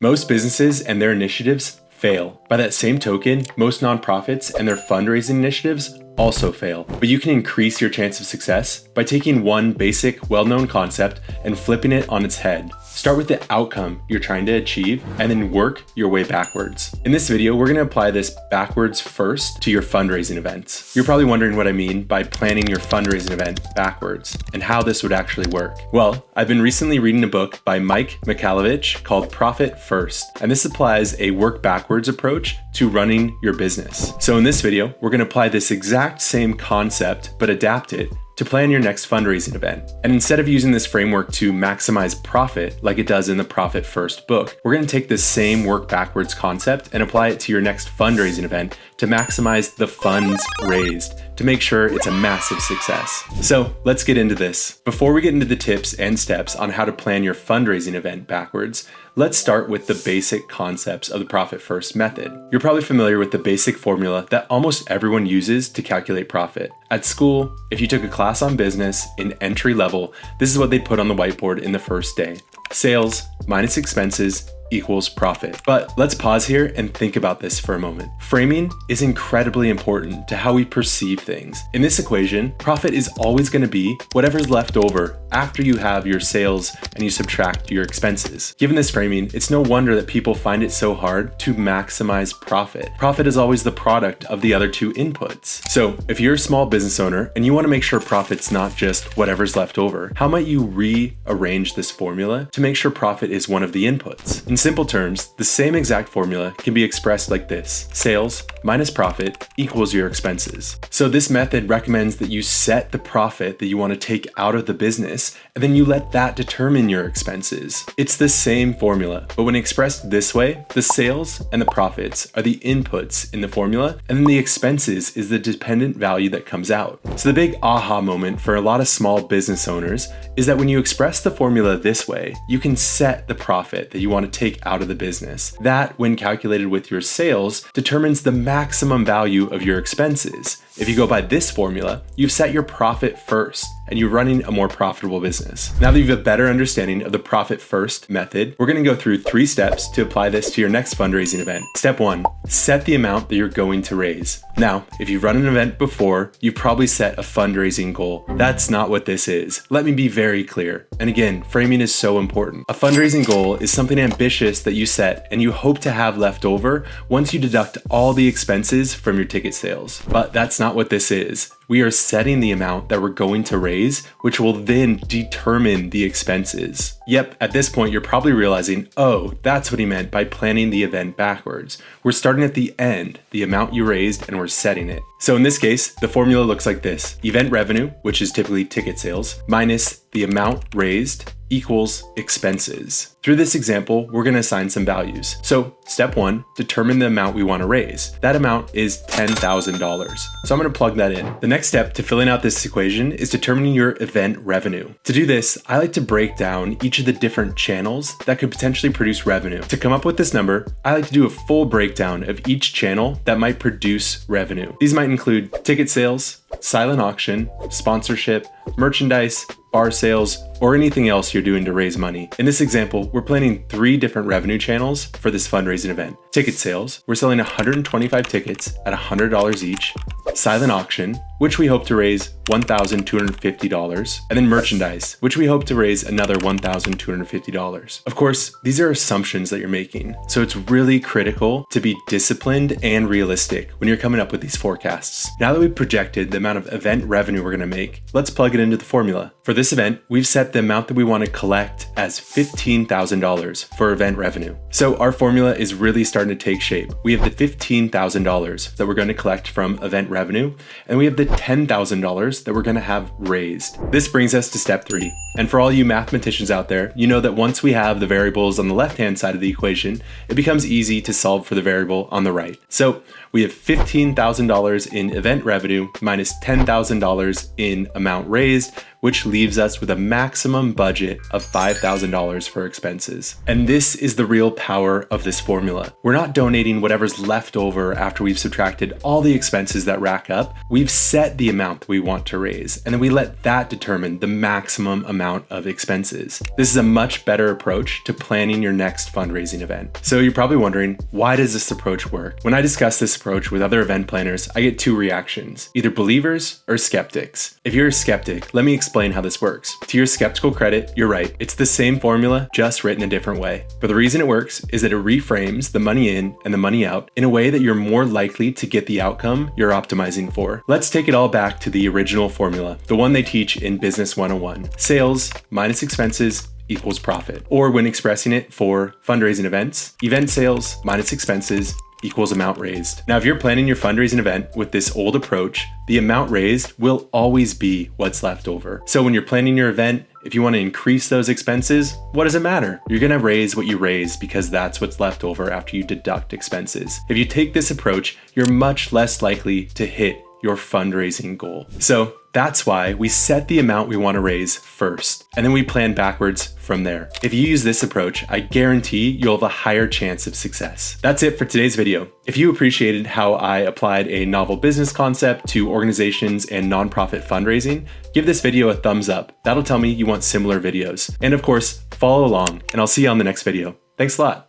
Most businesses and their initiatives fail. By that same token, most nonprofits and their fundraising initiatives also fail. But you can increase your chance of success by taking one basic, well-known concept and flipping it on its head. Start with the outcome you're trying to achieve and then work your way backwards. In this video, we're going to apply this backwards first to your fundraising events. You're probably wondering what I mean by planning your fundraising event backwards and how this would actually work. Well, I've been recently reading a book by Mike Michalowicz called Profit First, and this applies a work backwards approach to running your business. So in this video, we're going to apply this exact same concept, but adapt it to plan your next fundraising event. And instead of using this framework to maximize profit like it does in the Profit First book, we're going to take this same work backwards concept and apply it to your next fundraising event to maximize the funds raised, to make sure it's a massive success. So let's get into this. Before we get into the tips and steps on how to plan your fundraising event backwards, let's start with the basic concepts of the Profit First method. You're probably familiar with the basic formula that almost everyone uses to calculate profit. At school, if you took a class on business in entry level, this is what they'd put on the whiteboard in the first day. Sales minus expenses equals profit. But let's pause here and think about this for a moment. Framing is incredibly important to how we perceive things. In this equation, profit is always going to be whatever's left over after you have your sales and you subtract your expenses. Given this framing, it's no wonder that people find it so hard to maximize profit. Profit is always the product of the other two inputs. So if you're a small business owner and you want to make sure profit's not just whatever's left over, how might you rearrange this formula to make sure profit is one of the inputs? In simple terms, the same exact formula can be expressed like this: sales minus profit equals your expenses. So this method recommends that you set the profit that you want to take out of the business, and then you let that determine your expenses. It's the same formula, but when expressed this way, the sales and the profits are the inputs in the formula, and then the expenses is the dependent value that comes out. So the big aha moment for a lot of small business owners is that when you express the formula this way, you can set the profit that you want to take out of the business. That, when calculated with your sales, determines the maximum value of your expenses. If you go by this formula, you've set your profit first and you're running a more profitable business. Now that you have a better understanding of the Profit First method, we're going to go through 3 steps to apply this to your next fundraising event. Step 1, set the amount that you're going to raise. Now, if you've run an event before, you've probably set a fundraising goal. That's not what this is. Let me be very clear. And again, framing is so important. A fundraising goal is something ambitious that you set and you hope to have left over once you deduct all the expenses from your ticket sales. But that's not what this is. We are setting the amount that we're going to raise, which will then determine the expenses. Yep, at this point, you're probably realizing, oh, that's what he meant by planning the event backwards. We're starting at the end, the amount you raised, and we're setting it. So in this case, the formula looks like this: event revenue, which is typically ticket sales, minus the amount raised equals expenses. Through this example, we're going to assign some values. So step 1, determine the amount we want to raise. That amount is $10,000. So I'm going to plug that in. The next step to filling out this equation is determining your event revenue. To do this, I like to break down each of the different channels that could potentially produce revenue. To come up with this number, I like to do a full breakdown of each channel that might produce revenue. These might include ticket sales, silent auction, sponsorship, merchandise, bar sales, or anything else you're doing to raise money. In this example, we're planning 3 different revenue channels for this fundraising event. Ticket sales, we're selling 125 tickets at $100 each. Silent auction, which we hope to raise $1,250, and then merchandise, which we hope to raise another $1,250. Of course, these are assumptions that you're making, so it's really critical to be disciplined and realistic when you're coming up with these forecasts. Now that we've projected the amount of event revenue we're going to make, let's plug it into the formula. For this event, we've set the amount that we want to collect as $15,000 for event revenue. So our formula is really starting to take shape. We have the $15,000 that we're going to collect from event revenue, and we have the $10,000 that we're going to have raised. This brings us to step 3. And for all you mathematicians out there, you know that once we have the variables on the left-hand side of the equation, it becomes easy to solve for the variable on the right. So we have $15,000 in event revenue minus $10,000 in amount raised, which leaves us with a maximum budget of $5,000 for expenses. And this is the real power of this formula. We're not donating whatever's left over after we've subtracted all the expenses that rack up. We've set the amount that we want to raise, and then we let that determine the maximum amount of expenses. This is a much better approach to planning your next fundraising event. So you're probably wondering, why does this approach work? When I discuss this approach with other event planners, I get two reactions, either believers or skeptics. If you're a skeptic, let me explain how this works. To your skeptical credit, you're right. It's the same formula, just written a different way. But the reason it works is that it reframes the money in and the money out in a way that you're more likely to get the outcome you're optimizing for. Let's take it all back to the original formula, the one they teach in Business 101. Sales minus expenses equals profit. Or when expressing it for fundraising events, event sales minus expenses equals amount raised. Now, if you're planning your fundraising event with this old approach, the amount raised will always be what's left over. So when you're planning your event, if you want to increase those expenses, what does it matter? You're going to raise what you raise because that's what's left over after you deduct expenses. If you take this approach, you're much less likely to hit your fundraising goal. So that's why we set the amount we want to raise first, and then we plan backwards from there. If you use this approach, I guarantee you'll have a higher chance of success. That's it for today's video. If you appreciated how I applied a novel business concept to organizations and nonprofit fundraising, give this video a thumbs up. That'll tell me you want similar videos. And of course, follow along, and I'll see you on the next video. Thanks a lot.